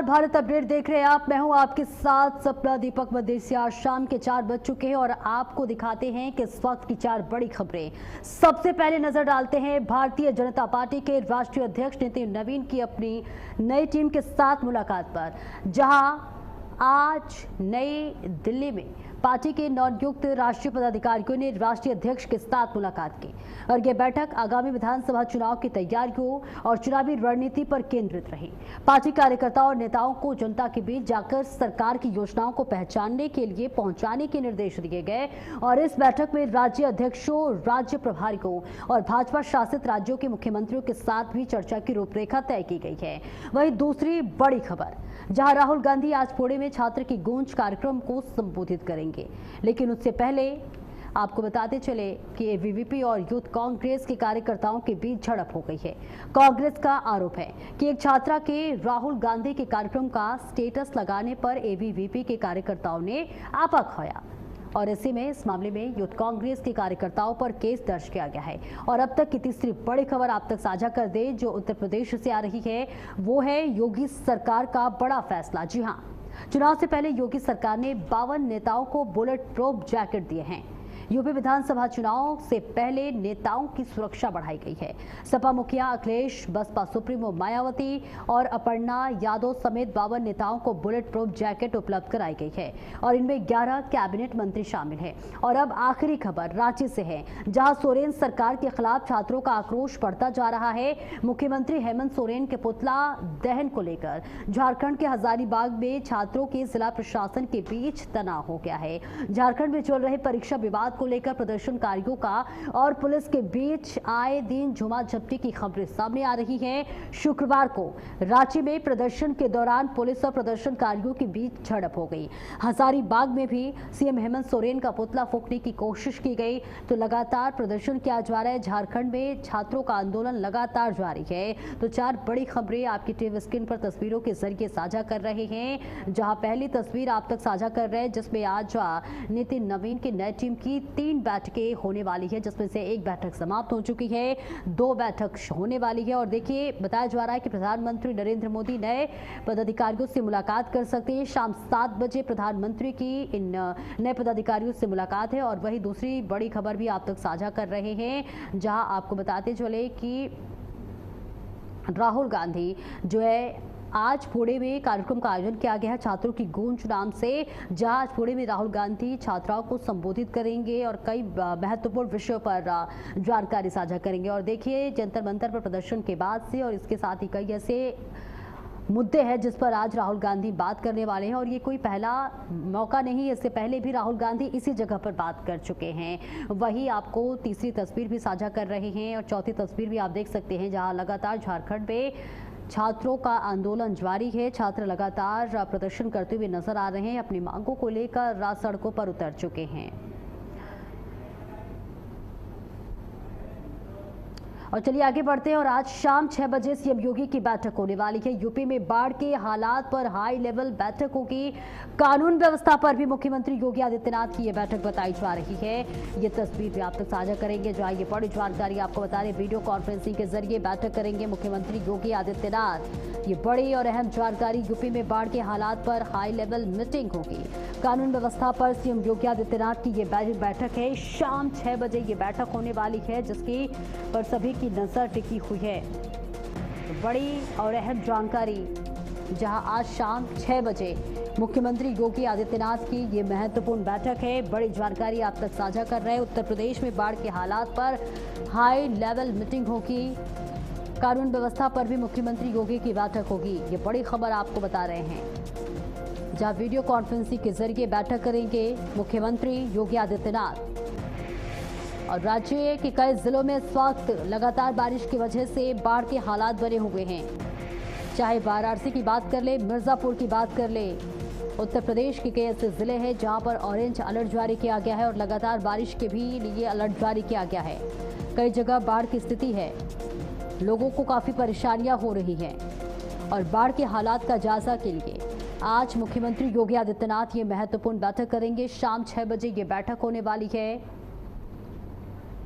Bharat update देख रहे हैं आप। मैं हूं आपके साथ सपना दीपक मदेसिया। शाम के 4 बज चुके हैं और आपको दिखाते हैं कि इस वक्त की 4 बड़ी खबरें। सबसे पहले नजर डालते हैं भारतीय जनता पार्टी के राष्ट्रीय अध्यक्ष नितिन नवीन की अपनी नई टीम के साथ मुलाकात पर, जहां आज नई दिल्ली में पार्टी के नवनियुक्त राष्ट्रीय पदाधिकारियों ने राष्ट्रीय अध्यक्ष के साथ मुलाकात की और यह बैठक आगामी विधानसभा चुनाव की तैयारियों और चुनावी रणनीति पर केंद्रित रही। पार्टी कार्यकर्ताओं और नेताओं को जनता के बीच जाकर सरकार की योजनाओं को पहचानने के लिए पहुंचाने के निर्देश दिए गए और इस बैठक में राज्य अध्यक्षों, राज्य प्रभारियों और भाजपा शासित राज्यों के मुख्यमंत्रियों के साथ भी चर्चा की रूपरेखा तय की गई है। वहीं दूसरी बड़ी खबर, जहां राहुल गांधी आज पुणे में छात्र की गूंज कार्यक्रम को संबोधित करेंगे, लेकिन उससे पहले आपको बताते चले कि एबीवीपी और यूथ कांग्रेस के कार्यकर्ताओं के बीच झड़प हो गई है। कांग्रेस का आरोप है कि एक छात्रा के राहुल गांधी के कार्यक्रम का स्टेटस लगाने पर एबीवीपी के कार्यकर्ताओं ने आपा खाया और ऐसे में इस मामले में यूथ कांग्रेस के कार्यकर्ताओं पर केस दर्ज किया गया है। और अब तक की तीसरी बड़ी खबर आप तक साझा कर दे, जो उत्तर प्रदेश से आ रही है, वो है योगी सरकार का बड़ा फैसला। जी हां, चुनाव से पहले योगी सरकार ने 52 नेताओं को बुलेट प्रूफ जैकेट दिए हैं। यूपी विधानसभा चुनाव से पहले नेताओं की सुरक्षा बढ़ाई गई है। सपा मुखिया अखिलेश, बसपा सुप्रीमो मायावती और अपर्णा यादव समेत 52 नेताओं को बुलेट प्रूफ जैकेट उपलब्ध कराई गई है और इनमें 11 कैबिनेट मंत्री शामिल हैं। और अब आखिरी खबर रांची से है, जहां सोरेन सरकार के खिलाफ छात्रों का आक्रोश बढ़ता जा रहा है। मुख्यमंत्री हेमंत सोरेन के पुतला दहन को लेकर झारखंड के हजारीबाग में छात्रों के जिला प्रशासन के बीच तनाव हो गया है। झारखंड में चल रहे परीक्षा विवाद को लेकर प्रदर्शनकारियों का और पुलिस के बीच आए दिन झूमाझटकी की खबरें सामने आ रही हैं। शुक्रवार को रांची में प्रदर्शन के दौरान पुलिस और प्रदर्शनकारियों के बीच झड़प हो गई। हजारीबाग में भी सीएम हेमंत सोरेन का पुतला फूंकने की कोशिश की गई। तो लगातार प्रदर्शन किया जा रहा है। झारखंड में छात्रों का आंदोलन लगातार जारी है। तो 4 बड़ी खबरें आपकी टीवी स्क्रीन पर तस्वीरों के जरिए साझा कर रहे हैं, जहां पहली तस्वीर आप तक साझा कर रहे हैं, जिसमें आज नितिन नवीन की नई टीम की 3 बैठकें होने वाली है, जिसमें से एक बैठक समाप्त हो चुकी है, 2 बैठक होने वाली है। और देखिए, बताया जा रहा है कि प्रधानमंत्री नरेंद्र मोदी नए पदाधिकारियों से मुलाकात कर सकते हैं। शाम 7 बजे प्रधानमंत्री की इन नए पदाधिकारियों से मुलाकात है। और वही दूसरी बड़ी खबर भी आप तक साझा कर रहे हैं, जहां आपको बताते चले कि राहुल गांधी जो है आज पुणे में कार्यक्रम का आयोजन किया गया है छात्रों की गूंज नाम से, जहां आज पुणे में राहुल गांधी छात्राओं को संबोधित करेंगे और कई महत्वपूर्ण विषयों पर जानकारी साझा करेंगे। और देखिए, जंतर मंतर पर प्रदर्शन के बाद से और इसके साथ ही कई ऐसे मुद्दे हैं जिस पर आज राहुल गांधी बात करने वाले हैं। और ये कोई पहला मौका नहीं, इससे पहले भी राहुल गांधी इसी जगह पर बात कर चुके हैं। वही आपको तीसरी तस्वीर भी साझा कर रहे हैं और चौथी तस्वीर भी आप देख सकते हैं, जहां लगातार झारखंड में छात्रों का आंदोलन जारी है। छात्र लगातार प्रदर्शन करते हुए नजर आ रहे हैं, अपनी मांगों को लेकर सड़कों पर उतर चुके हैं। और चलिए आगे बढ़ते हैं। और आज शाम 6 बजे सीएम योगी की बैठक होने वाली है। यूपी में बाढ़ के हालात पर हाई लेवल बैठक होगी। कानून व्यवस्था पर भी मुख्यमंत्री योगी आदित्यनाथ की यह बैठक बताई जा रही है। ये तस्वीर भी आप तक साझा करेंगे, जहां ये बड़ी जानकारी आपको बता दें, वीडियो कॉन्फ्रेंसिंग के जरिए बैठक करेंगे मुख्यमंत्री योगी आदित्यनाथ। ये बड़ी और अहम जानकारी, यूपी में बाढ़ के हालात पर हाई लेवल मीटिंग होगी। कानून व्यवस्था पर सीएम योगी आदित्यनाथ की ये बैठक है। शाम 6 बजे ये बैठक होने वाली है, जिसकी पर सभी की नजर टिकी हुई है। बड़ी और अहम जानकारी, जहां आज शाम 6 बजे मुख्यमंत्री योगी आदित्यनाथ की ये महत्वपूर्ण बैठक है। बड़ी जानकारी आप तक साझा कर रहे हैं। उत्तर प्रदेश में बाढ़ के हालात पर हाई लेवल मीटिंग होगी। कानून व्यवस्था पर भी मुख्यमंत्री योगी की बैठक होगी। ये बड़ी खबर आपको बता रहे हैं, जहां वीडियो कॉन्फ्रेंसिंग के जरिए बैठक करेंगे मुख्यमंत्री योगी आदित्यनाथ। और राज्य के कई जिलों में इस वक्त लगातार बारिश की वजह से बाढ़ के हालात बने हुए हैं। चाहे वाराणसी की बात कर ले, मिर्जापुर की बात कर ले, उत्तर प्रदेश के कई ऐसे जिले हैं जहां पर ऑरेंज अलर्ट जारी किया गया है और लगातार बारिश के भी लिए अलर्ट जारी किया गया है। कई जगह बाढ़ की स्थिति है, लोगों को काफी परेशानियां हो रही हैं। और बाढ़ के हालात का जायजा के लिए आज मुख्यमंत्री योगी आदित्यनाथ ये महत्वपूर्ण बैठक करेंगे। शाम 6 बजे ये बैठक होने वाली है।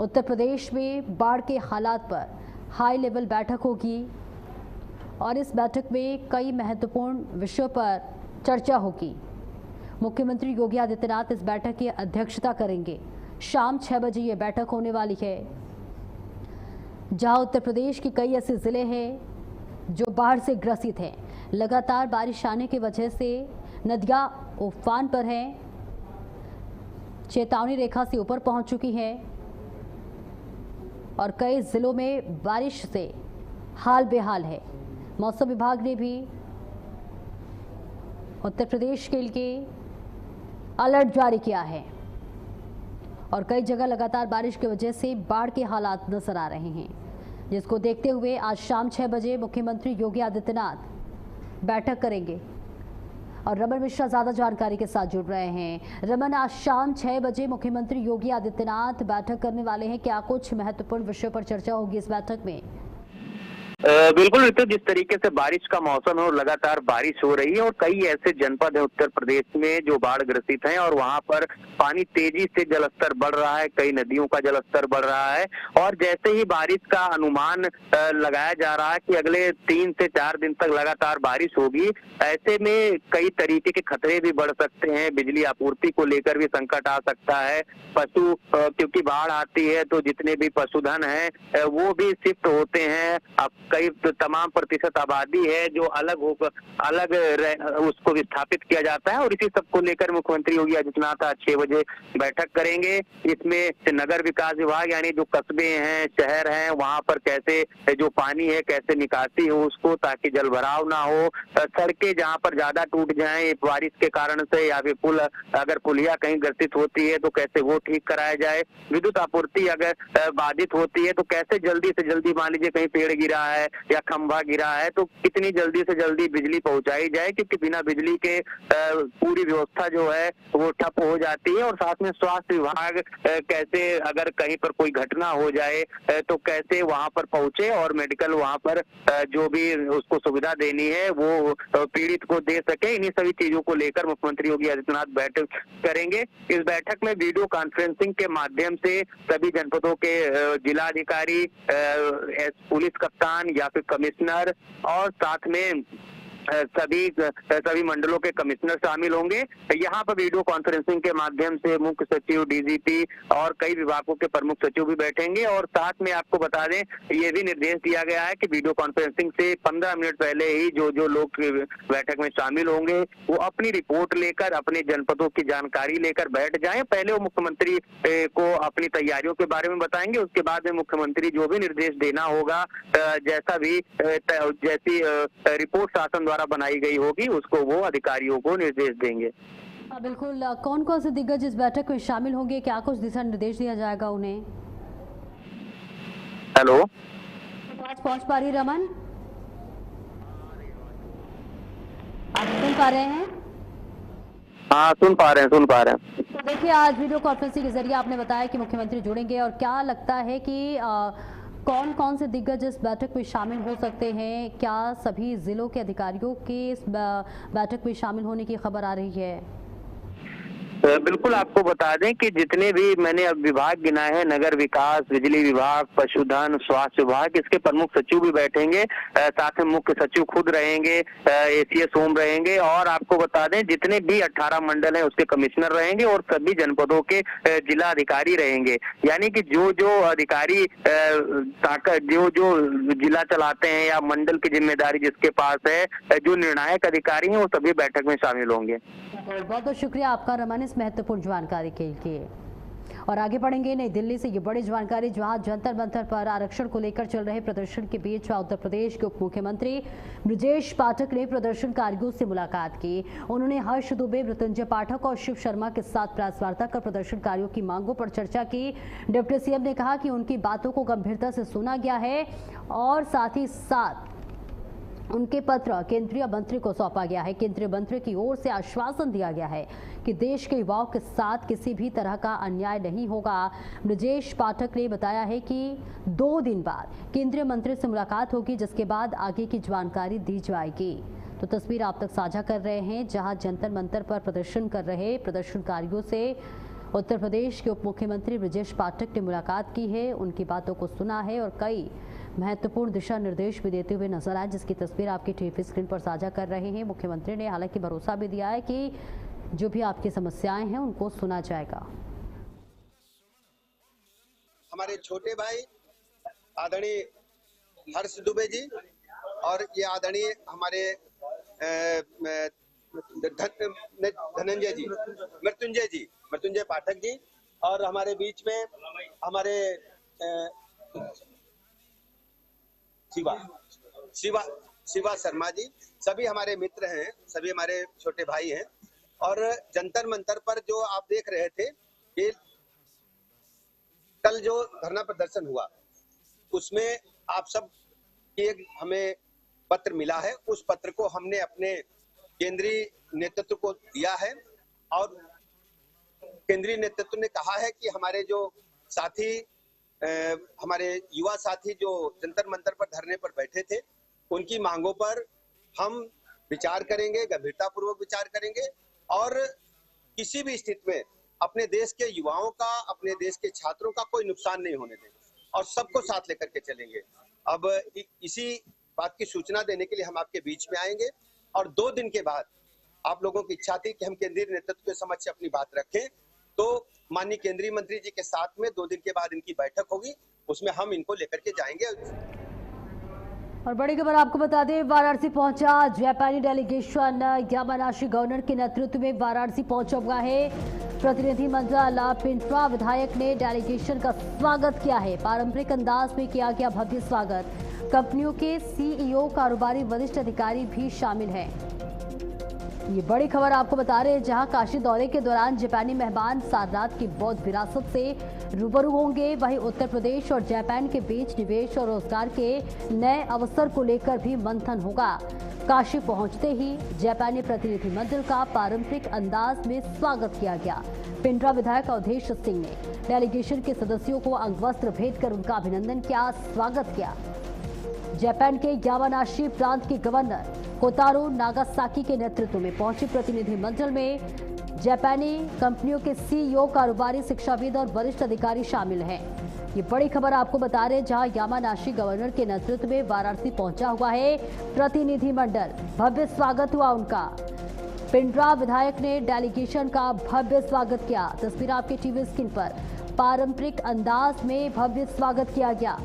उत्तर प्रदेश में बाढ़ के हालात पर हाई लेवल बैठक होगी और इस बैठक में कई महत्वपूर्ण विषयों पर चर्चा होगी। मुख्यमंत्री योगी आदित्यनाथ इस बैठक की अध्यक्षता करेंगे। शाम 6 बजे ये बैठक होने वाली है, जहां उत्तर प्रदेश के कई ऐसे जिले हैं जो बाढ़ से ग्रसित हैं। लगातार बारिश आने की वजह से नदियां उफान पर हैं, चेतावनी रेखा से ऊपर पहुंच चुकी हैं और कई जिलों में बारिश से हाल बेहाल है। मौसम विभाग ने भी उत्तर प्रदेश के लिए अलर्ट जारी किया है और कई जगह लगातार बारिश की वजह से बाढ़ के हालात नजर आ रहे हैं, जिसको देखते हुए आज शाम 6 बजे मुख्यमंत्री योगी आदित्यनाथ बैठक करेंगे। और रमन मिश्रा ज्यादा जानकारी के साथ जुड़ रहे हैं। रमन, आज शाम 6 बजे मुख्यमंत्री योगी आदित्यनाथ बैठक करने वाले हैं, क्या कुछ महत्वपूर्ण विषयों पर चर्चा होगी इस बैठक में? बिल्कुल ऋतु, जिस तरीके से बारिश का मौसम है और लगातार बारिश हो रही है और कई ऐसे जनपद है उत्तर प्रदेश में जो बाढ़ ग्रसित हैं और वहां पर पानी तेजी से जलस्तर बढ़ रहा है, कई नदियों का जलस्तर बढ़ रहा है और जैसे ही बारिश का अनुमान लगाया जा रहा है कि अगले 3 से 4 दिन तक लगातार बारिश होगी, ऐसे में कई तरीके के खतरे भी बढ़ सकते हैं। बिजली आपूर्ति को लेकर भी संकट आ सकता है। पशु क्योंकि बाढ़ आती है तो जितने भी पशुधन है वो भी शिफ्ट होते हैं। अब कई तमाम प्रतिशत आबादी है जो अलग उसको विस्थापित किया जाता है और इसी सब को लेकर मुख्यमंत्री योगी आदित्यनाथ आज 6 बजे बैठक करेंगे। इसमें नगर विकास विभाग यानी जो कस्बे हैं, शहर हैं, वहां पर कैसे जो पानी है कैसे निकासी हो उसको, ताकि जल भराव ना हो। सड़कें जहां पर ज्यादा टूट जाएं बारिश के कारण से या फिर पुल अगर पुलिया कहीं ग्रसित होती है तो कैसे वो ठीक कराया जाए। विद्युत आपूर्ति अगर बाधित होती है तो कैसे जल्दी से जल्दी, मान लीजिए कहीं पेड़ गिरा है या खंभा गिरा है तो कितनी जल्दी से जल्दी बिजली पहुंचाई जाए, क्योंकि बिना बिजली के पूरी व्यवस्था जो है वो ठप हो जाती है। और साथ में स्वास्थ्य विभाग कैसे अगर कहीं पर कोई घटना हो जाए तो कैसे वहां पर पहुंचे और मेडिकल वहां पर जो भी उसको सुविधा देनी है वो पीड़ित को दे सके। इन्हीं सभी चीजों को लेकर मुख्यमंत्री योगी आदित्यनाथ बैठक करेंगे। इस बैठक में वीडियो कॉन्फ्रेंसिंग के माध्यम से सभी जनपदों के जिलाधिकारी, पुलिस कप्तान या फिर कमिश्नर और साथ में सभी मंडलों के कमिश्नर शामिल होंगे। यहाँ पर वीडियो कॉन्फ्रेंसिंग के माध्यम से मुख्य सचिव, डीजीपी और कई विभागों के प्रमुख सचिव भी बैठेंगे। और साथ में आपको बता दें, ये भी निर्देश दिया गया है कि वीडियो कॉन्फ्रेंसिंग से 15 मिनट पहले ही जो लोग बैठक में शामिल होंगे वो अपनी रिपोर्ट लेकर, अपने जनपदों की जानकारी लेकर बैठ जाएं। पहले वो मुख्यमंत्री को अपनी तैयारियों के बारे में बताएंगे, उसके बाद में मुख्यमंत्री जो भी निर्देश देना होगा, जैसी रिपोर्ट शासन द्वारा बनाई गई होगी उसको वो अधिकारियों को निर्देश देंगे। बिल्कुल, कौन कौन से दिग्गज इस बैठक में शामिल होंगे, क्या कुछ दिशा निर्देश दिया जाएगा उन्हें? हेलो, आज पहुंच पा रही रमन? आप सुन पा रहे हैं? हाँ, सुन पा रहे हैं। तो देखिए, आज वीडियो कॉन्फ्रेंसिंग के जरिए आपने बताया कि मुख्यमंत्री जुड़ेंगे और क्या लगता है कि कौन कौन से दिग्गज इस बैठक में शामिल हो सकते हैं? क्या सभी जिलों के अधिकारियों के इस बैठक में शामिल होने की खबर आ रही है? बिल्कुल, आपको बता दें कि जितने भी मैंने अब विभाग गिनाए हैं, नगर विकास, बिजली विभाग, पशुधन, स्वास्थ्य विभाग, इसके प्रमुख सचिव भी बैठेंगे, साथ में मुख्य सचिव खुद रहेंगे, एसीएस होम रहेंगे और आपको बता दें जितने भी 18 मंडल हैं उसके कमिश्नर रहेंगे और सभी जनपदों के जिला अधिकारी रहेंगे। यानी कि जो अधिकारी जो जिला चलाते हैं या मंडल की जिम्मेदारी जिसके पास है, जो निर्णायक अधिकारी हैं वो सभी बैठक में शामिल होंगे। बहुत बहुत शुक्रिया आपका रमन इस महत्वपूर्ण जानकारी के लिए। और आगे बढ़ेंगे नई दिल्ली से ये बड़ी जानकारी, जहां जंतर मंतर पर आरक्षण को लेकर चल रहे प्रदर्शन के बीच उत्तर प्रदेश के उप मुख्यमंत्री ब्रजेश पाठक ने प्रदर्शनकारियों से मुलाकात की। उन्होंने हर्ष दुबे, मृत्युंजय पाठक और शिव शर्मा के साथ प्रेस वार्ता कर प्रदर्शनकारियों की मांगों पर चर्चा की। डिप्टी सीएम ने कहा कि उनकी बातों को गंभीरता से सुना गया है और साथ ही साथ उनके पत्र केंद्रीय मंत्री को सौंपा गया है। केंद्रीय मंत्री की ओर से आश्वासन दिया गया है कि देश के युवाओं के साथ किसी भी तरह का अन्याय नहीं होगा। ब्रजेश पाठक ने बताया है कि 2 दिन बाद केंद्रीय मंत्री से मुलाकात होगी, जिसके बाद आगे की जानकारी दी जाएगी। तो तस्वीर आप तक साझा कर रहे हैं, जहां जंतर मंतर पर प्रदर्शन कर रहे प्रदर्शनकारियों से उत्तर प्रदेश के उप मुख्यमंत्री ब्रजेश पाठक ने मुलाकात की है, उनकी बातों को सुना है और कई महत्वपूर्ण दिशा निर्देश भी देते हुए नजर आए, जिसकी तस्वीर आपकी टीवी स्क्रीन पर साझा कर रहे हैं। मुख्यमंत्री ने हालांकि भरोसा भी दिया है कि जो भी आपकी समस्याएं हैं उनको सुना जाएगा। हमारे छोटे भाई आदरणीय हर्ष दुबे जी और ये आदरणीय हमारे धनंजय जी, मृत्युंजय पाठक जी, और हमारे बीच में हमारे शिवा शर्मा जी, सभी हमारे मित्र हैं, सभी हमारे छोटे भाई हैं। और जंतर मंतर पर जो आप देख रहे थे कि कल जो धरना प्रदर्शन हुआ उसमें आप सब एक हमें पत्र मिला है। उस पत्र को हमने अपने केंद्रीय नेतृत्व को दिया है और केंद्रीय नेतृत्व ने कहा है कि हमारे जो साथी हमारे युवा साथी जो जंतर मंतर पर धरने पर बैठे थे उनकी मांगों पर हम विचार करेंगे, गंभीरतापूर्वक विचार करेंगे और किसी भी स्थिति में अपने देश के युवाओं का, अपने देश के छात्रों का कोई नुकसान नहीं होने देंगे और सबको साथ लेकर के चलेंगे। अब इसी बात की सूचना देने के लिए हम आपके बीच में आएंगे और 2 दिन के बाद आप लोगों की इच्छा थी कि हम केंद्रीय नेतृत्व के समक्ष अपनी बात रखें, तो माननीय केंद्रीय मंत्री जी के साथ में 2 दिन के बाद इनकी बैठक होगी, उसमें हम इनको लेकर के जाएंगे। और बड़ी खबर आपको बता दें, वाराणसी पहुंचा जापानी डेलीगेशन। यामानाशी गवर्नर के नेतृत्व में वाराणसी पहुंचा हुआ है प्रतिनिधि मंडल। पिंट्रा विधायक ने डेलीगेशन का स्वागत किया है। पारंपरिक अंदाज में किया गया भव्य स्वागत। कंपनियों के सीईओ, कारोबारी वरिष्ठ अधिकारी भी शामिल हैं। ये बड़ी खबर आपको बता रहे हैं, जहां काशी दौरे के दौरान जापानी मेहमान सारनाथ की बौद्ध विरासत से रूबरू होंगे। वहीं उत्तर प्रदेश और जापान के बीच निवेश और रोजगार के नए अवसर को लेकर भी मंथन होगा। काशी पहुंचते ही जापानी प्रतिनिधिमंडल का पारंपरिक अंदाज में स्वागत किया गया। पिंड्रा विधायक अवधेश सिंह ने डेलीगेशन के सदस्यों को अंगवस्त्र भेंट कर उनका अभिनंदन किया, स्वागत किया। जापान के यामानाशी प्रांत के गवर्नर कोतारो नागासाकी के नेतृत्व में पहुंचे प्रतिनिधिमंडल में जापानी कंपनियों के सीईओ, कारोबारी, शिक्षाविद और वरिष्ठ अधिकारी शामिल हैं। ये बड़ी खबर आपको बता रहे हैं, जहां यामानाशी गवर्नर के नेतृत्व में वाराणसी पहुंचा हुआ है प्रतिनिधिमंडल। भव्य स्वागत हुआ उनका। पिंड्रा विधायक ने डेलीगेशन का भव्य स्वागत किया। तस्वीर आपके टीवी स्क्रीन पर। पारंपरिक अंदाज में भव्य स्वागत किया गया।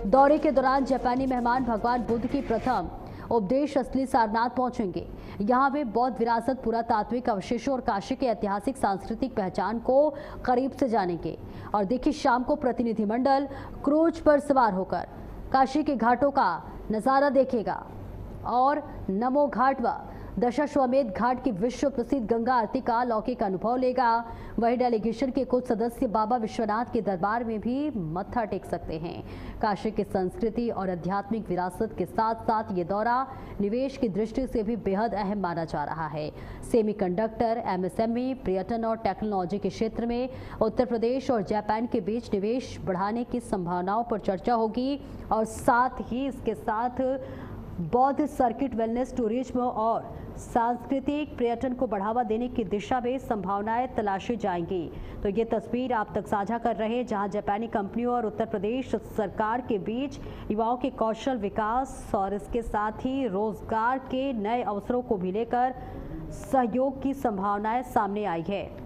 दौरे के दौरान जापानी मेहमान भगवान बुद्ध की प्रथम उपदेश स्थली सारनाथ पहुंचेंगे। यहां वे बौद्ध विरासत, पुरातात्विक अवशेषों और काशी के ऐतिहासिक सांस्कृतिक पहचान को करीब से जानेंगे। और देखिए, शाम को प्रतिनिधिमंडल क्रूज पर सवार होकर काशी के घाटों का नजारा देखेगा और नमो घाट व दशाश्वमेध घाट की विश्व प्रसिद्ध गंगा आरती का अलौकिक अनुभव लेगा। वही डेलीगेशन के कुछ सदस्य बाबा विश्वनाथ के दरबार में भी मत्था टेक सकते हैं। काशी की संस्कृति और आध्यात्मिक विरासत के साथ साथ ये दौरा निवेश की दृष्टि से भी बेहद अहम माना जा रहा है। सेमीकंडक्टर, एमएसएमई, पर्यटन और टेक्नोलॉजी के क्षेत्र में उत्तर प्रदेश और जापान के बीच निवेश बढ़ाने की संभावनाओं पर चर्चा होगी और साथ ही इसके साथ बौद्ध सर्किट, वेलनेस, टूरिज्म और सांस्कृतिक पर्यटन को बढ़ावा देने की दिशा में संभावनाएं तलाशी जाएंगी। तो ये तस्वीर आप तक साझा कर रहे हैं, जहां जापानी कंपनियों और उत्तर प्रदेश सरकार के बीच युवाओं के कौशल विकास और इसके साथ ही रोजगार के नए अवसरों को भी लेकर सहयोग की संभावनाएं सामने आई है।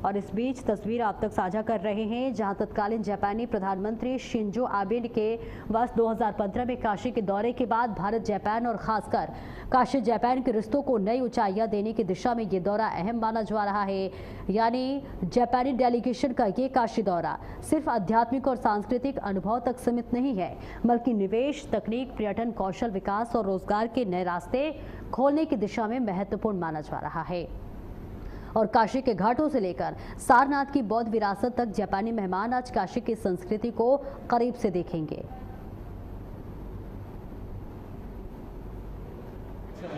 और इस बीच तस्वीर आप तक साझा कर रहे हैं, जहां तत्कालीन जापानी प्रधानमंत्री शिंजो आबे के वर्ष 2015 में काशी के दौरे के बाद भारत, जापान और खासकर काशी जापान के रिश्तों को नई ऊंचाइयां देने की दिशा में ये दौरा अहम माना जा रहा है। यानी जापानी डेलीगेशन का ये काशी दौरा सिर्फ आध्यात्मिक और सांस्कृतिक अनुभव तक सीमित नहीं है, बल्कि निवेश, तकनीक, पर्यटन, कौशल विकास और रोजगार के नए रास्ते खोलने की दिशा में महत्वपूर्ण माना जा रहा है। और काशी के घाटों से लेकर सारनाथ की बौद्ध विरासत तक जापानी मेहमान आज काशी की संस्कृति को करीब से देखेंगे।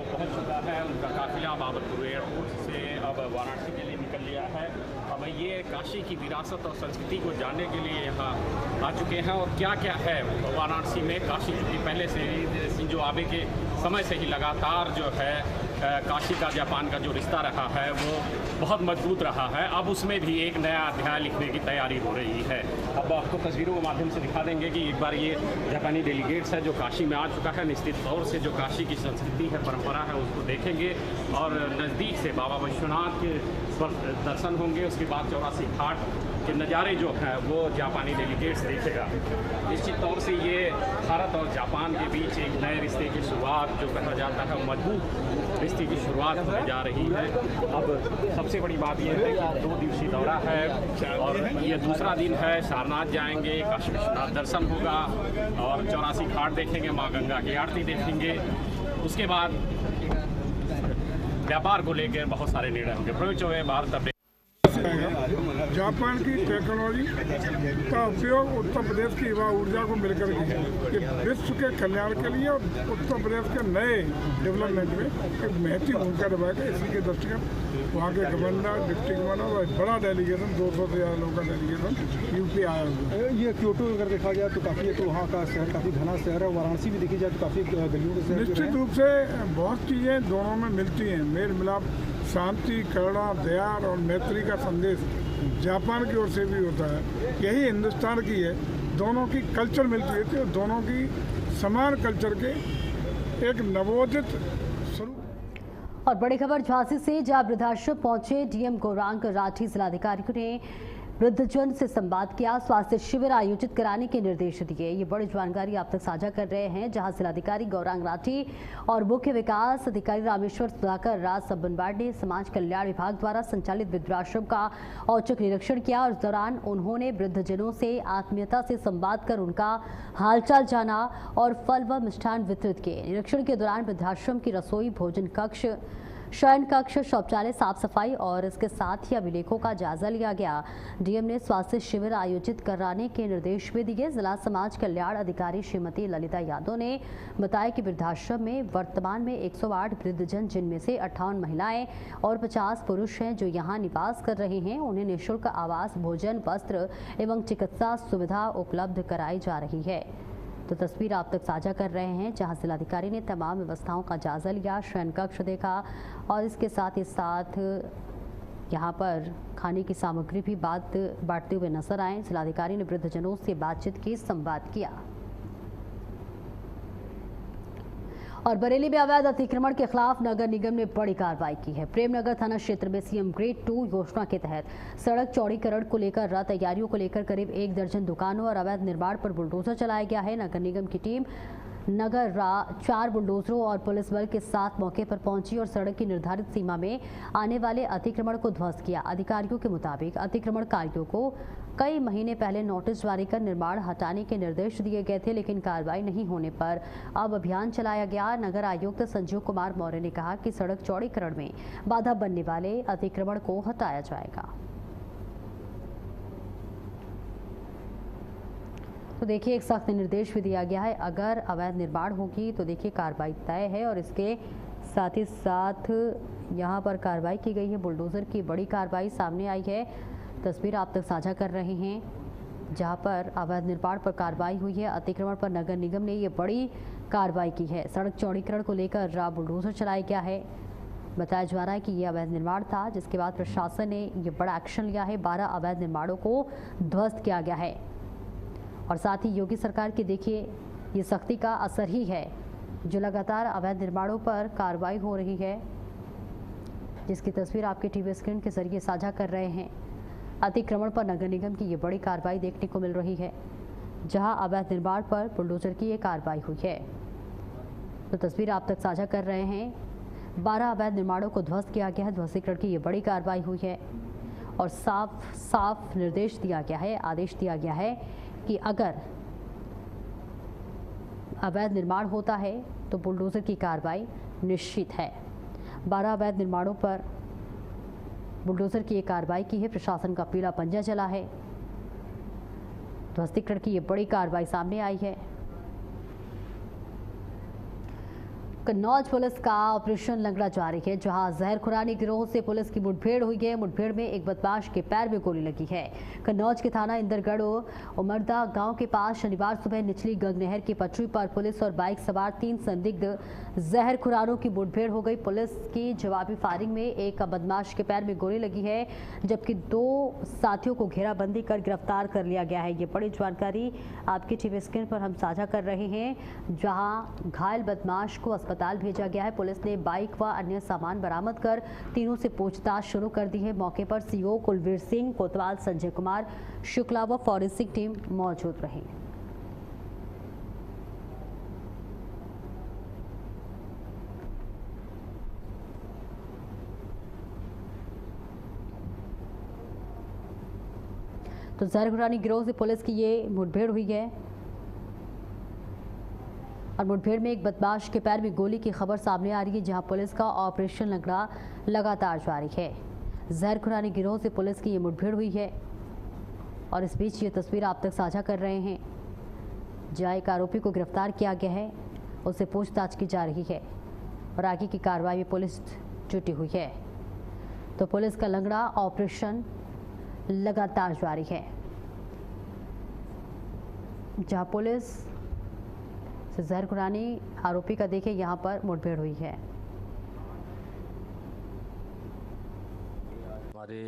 पहुंच चुका है, उनका काफिला बाबतपुर एयरपोर्ट से अब वाराणसी के लिए निकल लिया है। अब ये काशी की विरासत और संस्कृति को जानने के लिए यहाँ आ चुके हैं। और क्या क्या है वाराणसी में, काशी चूँकि पहले से ही शिंजो आबे के समय से ही लगातार जो है काशी का जापान का जो रिश्ता रहा है वो बहुत मजबूत रहा है। अब उसमें भी एक नया अध्याय लिखने की तैयारी हो रही है। अब आपको तस्वीरों के माध्यम से दिखा देंगे कि एक बार ये जापानी डेलीगेट्स है जो काशी में आ चुका है। निश्चित तौर से जो काशी की संस्कृति है, परंपरा है, उसको देखेंगे और नज़दीक से बाबा विश्वनाथ के दर्शन होंगे। उसके बाद 84 घाट के नज़ारे जो हैं वो जापानी डेलीगेट्स देखेगा। निश्चित तौर से ये भारत और जापान के बीच एक नए रिश्ते की शुरुआत जो कहा जाता है, मजबूत रिश्ते की शुरुआत होने जा रही है। अब सबसे बड़ी बात यह है कि 2 दिवसीय दौरा है और ये दूसरा दिन है। सारनाथ जाएंगे, काशी विश्वनाथ दर्शन होगा और 84 घाट देखेंगे, माँ गंगा की आरती देखेंगे। उसके बाद व्यापार को लेकर बहुत सारे निर्णय होंगे। प्रवीण चौबे, भारत अपडेट। जापान की टेक्नोलॉजी का उपयोग उत्तर प्रदेश की युवा ऊर्जा को मिलकर के विश्व के कल्याण के लिए और उत्तर प्रदेश के नए डेवलपमेंट में एक महत्वपूर्ण भूमिका निभाएगा। इसी के दृष्टिगत वहाँ के गवर्नर, डिप्टी गवर्नर और बड़ा डेलीगेशन 200 से ज़्यादा लोगों का डेलीगेशन यूपी आया हुआ है। ये क्योटो अगर देखा जाए तो काफ़ी तो वहाँ का शहर काफ़ी घना शहर है। वाराणसी भी देखी जाए तो काफ़ी गलियों के शहर। निश्चित रूप से बहुत चीज़ें दोनों में मिलती हैं। मेल मिलाप, शांति, करुणा, दया और मैत्री का संदेश जापान की ओर से भी होता है। यही हिंदुस्तान की है। दोनों की कल्चर मिलती रहती है और दोनों की समान कल्चर के एक नवोदित स्वरूप। और बड़ी खबर झांसी से, जहां वृद्धाश्रम पहुंचे डीएम गौरांग राठी, जिलाधिकारी ने वृद्धजन से संवाद किया, स्वास्थ्य शिविर आयोजित कराने के निर्देश दिए। ये बड़ी जानकारी आप तक साझा कर रहे हैं, जहां जिलाधिकारी गौरांग राठी और मुख्य विकास अधिकारी रामेश्वर सुधाकर राज सब्बनवाड ने समाज कल्याण विभाग द्वारा संचालित वृद्धाश्रम का औचक निरीक्षण किया और इस दौरान उन्होंने वृद्धजनों से आत्मीयता से संवाद कर उनका हालचाल जाना और फल व मिष्ठान वितरित किए। निरीक्षण के दौरान वृद्धाश्रम की रसोई, भोजन कक्ष, शयन कक्ष, शौचालय साफ सफाई और इसके साथ ही अभिलेखों का जायजा लिया गया। डीएम ने स्वास्थ्य शिविर आयोजित कराने के निर्देश भी दिए। जिला समाज कल्याण अधिकारी श्रीमती ललिता यादव ने बताया कि वृद्धाश्रम में वर्तमान में 108 वृद्धजन, जिनमें से 58 महिलाएं और 50 पुरुष हैं, जो यहां निवास कर रहे हैं। उन्हें निःशुल्क आवास, भोजन, वस्त्र एवं चिकित्सा सुविधा उपलब्ध कराई जा रही है। तो तस्वीर आप तक साझा कर रहे हैं, जहां जिलाधिकारी ने तमाम व्यवस्थाओं का जायजा लिया, शयन कक्ष देखा और इसके साथ ही साथ यहां पर खाने की सामग्री भी बांटते हुए नजर आए। जिलाधिकारी ने वृद्धजनों से बातचीत की, संवाद किया। और बरेली में अवैध अतिक्रमण के खिलाफ नगर निगम ने बड़ी कार्रवाई की है। प्रेमनगर थाना क्षेत्र में सीएम ग्रेड 2 योजना के तहत सड़क चौड़ीकरण को लेकर तैयारियों को लेकर करीब 1 दर्जन दुकानों और अवैध निर्माण पर बुलडोजर चलाया गया है। नगर निगम की टीम 4 बुलडोजरों और पुलिस बल के साथ मौके पर पहुंची और सड़क की निर्धारित सीमा में आने वाले अतिक्रमण को ध्वस्त किया। अधिकारियों के मुताबिक अतिक्रमणकारियों को कई महीने पहले नोटिस जारी कर निर्माण हटाने के निर्देश दिए गए थे, लेकिन कार्रवाई नहीं होने पर अब अभियान चलाया गया। नगर आयुक्त संजीव कुमार मौर्य ने कहा कि सड़क चौड़ीकरण में बाधा बनने वाले अतिक्रमण को हटाया जाएगा। तो देखिए, एक सख्त निर्देश भी दिया गया है, अगर अवैध निर्माण होगी तो देखिए कार्रवाई तय है। और इसके साथ ही साथ यहाँ पर कार्रवाई की गई है, बुलडोजर की बड़ी कार्रवाई सामने आई है। तस्वीर आप तक साझा कर रहे हैं, जहाँ पर अवैध निर्माण पर कार्रवाई हुई है। अतिक्रमण पर नगर निगम ने ये बड़ी कार्रवाई की है। सड़क चौड़ीकरण को लेकर बुलडोजर चलाया गया है। बताया जा रहा है कि ये अवैध निर्माण था, जिसके बाद प्रशासन ने ये बड़ा एक्शन लिया है। 12 अवैध निर्माणों को ध्वस्त किया गया है। और साथ ही योगी सरकार की देखिए ये सख्ती का असर ही है, जो लगातार अवैध निर्माणों पर कार्रवाई हो रही है, जिसकी तस्वीर आपके टीवी स्क्रीन के जरिए साझा कर रहे हैं। अतिक्रमण पर नगर निगम की ये बड़ी कार्रवाई देखने को मिल रही है, जहां अवैध निर्माण पर बुलडोजर की ये कार्रवाई हुई है। तो तस्वीर आप तक साझा कर रहे हैं, 12 अवैध निर्माणों को ध्वस्त किया गया है। ध्वस्तीकरण की ये बड़ी कार्रवाई हुई है और साफ निर्देश दिया गया है, आदेश दिया गया है कि अगर अवैध निर्माण होता है तो बुलडोजर की कार्रवाई निश्चित है। 12 अवैध निर्माणों पर बुलडोजर की एक कार्रवाई की है। प्रशासन का पीला पंजा चला है। ध्वस्तीकरण की ये बड़ी कार्रवाई सामने आई है। कन्नौज पुलिस का ऑपरेशन लंगड़ा जारी है, जहां जहर खुरानी गिरोह से पुलिस की मुठभेड़ हुई है। मुठभेड़ में एक बदमाश के पैर में गोली लगी है। कन्नौज के थाना इंदरगढ़ उमरदा गांव के पास शनिवार सुबह निचली गंग नहर की पटरी पर पुलिस और बाइक सवार 3 संदिग्ध जहर खुरानों की मुठभेड़ हो गई। पुलिस की जवाबी फायरिंग में एक बदमाश के पैर में गोली लगी है, जबकि 2 साथियों को घेराबंदी कर गिरफ्तार कर लिया गया है। ये बड़ी जानकारी आपकी टीवी स्क्रीन पर हम साझा कर रहे हैं, जहां घायल बदमाश को अस्पताल भेजा गया है। पुलिस ने बाइक व अन्य सामान बरामद कर तीनों से पूछताछ शुरू कर दी है। मौके पर सीओ कुलवीर सिंह, कोतवाल संजय कुमार शुक्ला व फॉरेंसिक टीम मौजूद रही। तो जहर खुरानी गिरोह से पुलिस की ये मुठभेड़ हुई है और मुठभेड़ में एक बदमाश के पैर में गोली की खबर सामने आ रही है, जहां पुलिस का ऑपरेशन लंगड़ा लगातार जारी है। जहर खुरानी गिरोह से पुलिस की ये मुठभेड़ हुई है और इस बीच ये तस्वीर आप तक साझा कर रहे हैं, जहां एक आरोपी को गिरफ्तार किया गया है, उससे पूछताछ की जा रही है और आगे की कार्रवाई में पुलिस जुटी हुई है। तो पुलिस का लंगड़ा ऑपरेशन लगातार जारी है, जहां पुलिस से जहर खुरानी आरोपी का देखे यहाँ पर मुठभेड़ हुई है। हमारे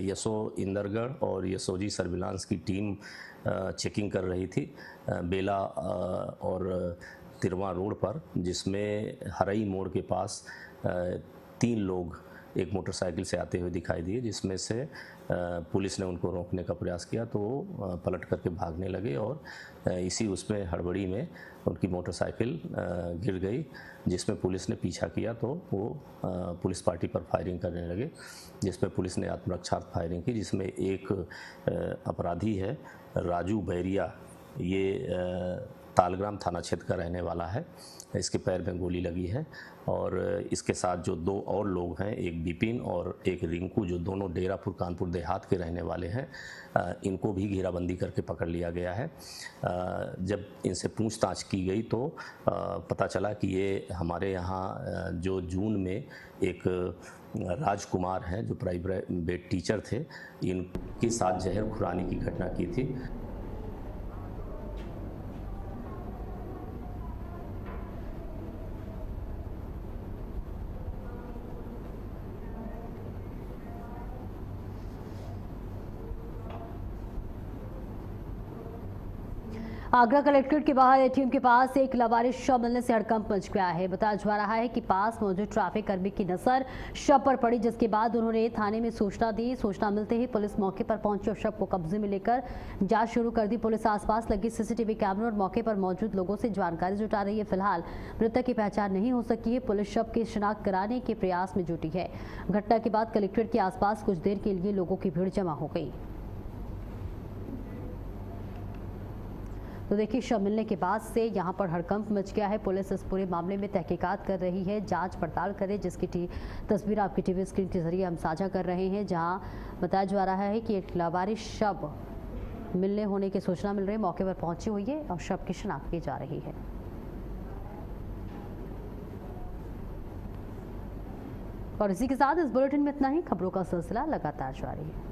यसो इंदरगढ़ और यसोजी सर्विलांस की टीम चेकिंग कर रही थी बेला और तिरवा रोड पर, जिसमें हरई मोड़ के पास 3 लोग एक मोटरसाइकिल से आते हुए दिखाई दिए, जिसमें से पुलिस ने उनको रोकने का प्रयास किया तो वो पलट करके भागने लगे और इसी उसमें हड़बड़ी में उनकी मोटरसाइकिल गिर गई, जिसमें पुलिस ने पीछा किया तो वो पुलिस पार्टी पर फायरिंग करने लगे, जिसमें पुलिस ने आत्मरक्षार्थ फायरिंग की, जिसमें एक अपराधी है राजू बैरिया, ये तालग्राम थाना क्षेत्र का रहने वाला है। इसके पैर में गोली लगी है और इसके साथ जो 2 और लोग हैं, एक बिपिन और एक रिंकू, जो दोनों डेरापुर कानपुर देहात के रहने वाले हैं, इनको भी घेराबंदी करके पकड़ लिया गया है। जब इनसे पूछताछ की गई तो पता चला कि ये हमारे यहाँ जो जून में एक राजकुमार हैं जो प्राइवेट टीचर थे, इनके साथ जहर खुरानी की घटना की थी। आगरा कलेक्ट्रेट के बाहर एटीएम के पास एक लावारिस शव मिलने से हड़कंप मच गया है। बताया जा रहा है कि पास मौजूद ट्रैफिक कर्मी की नजर शव पर पड़ी, जिसके बाद उन्होंने थाने में सूचना दी। सूचना मिलते ही पुलिस मौके पर पहुंची और शव को कब्जे में लेकर जांच शुरू कर दी। पुलिस आसपास लगी सीसीटीवी कैमरों और मौके पर मौजूद लोगों से जानकारी जुटा रही है। फिलहाल मृतक की पहचान नहीं हो सकी है। पुलिस शव की शिनाख्त कराने के प्रयास में जुटी है। घटना के बाद कलेक्ट्रेट के आसपास कुछ देर के लिए लोगों की भीड़ जमा हो गई। तो देखिए, शव मिलने के बाद से यहां पर हड़कंप मच गया है। पुलिस इस पूरे मामले में तहकीकात कर रही है, जांच पड़ताल करे, जिसकी तस्वीर आपकी टीवी स्क्रीन के जरिए हम साझा कर रहे हैं, जहां बताया जा रहा है कि एक लावारिस शव मिलने होने की सूचना मिल रही है, मौके पर पहुंची हुई है और शव की शिनाख्त की जा रही है। और इसी के साथ इस बुलेटिन में इतना ही। खबरों का सिलसिला लगातार जारी है।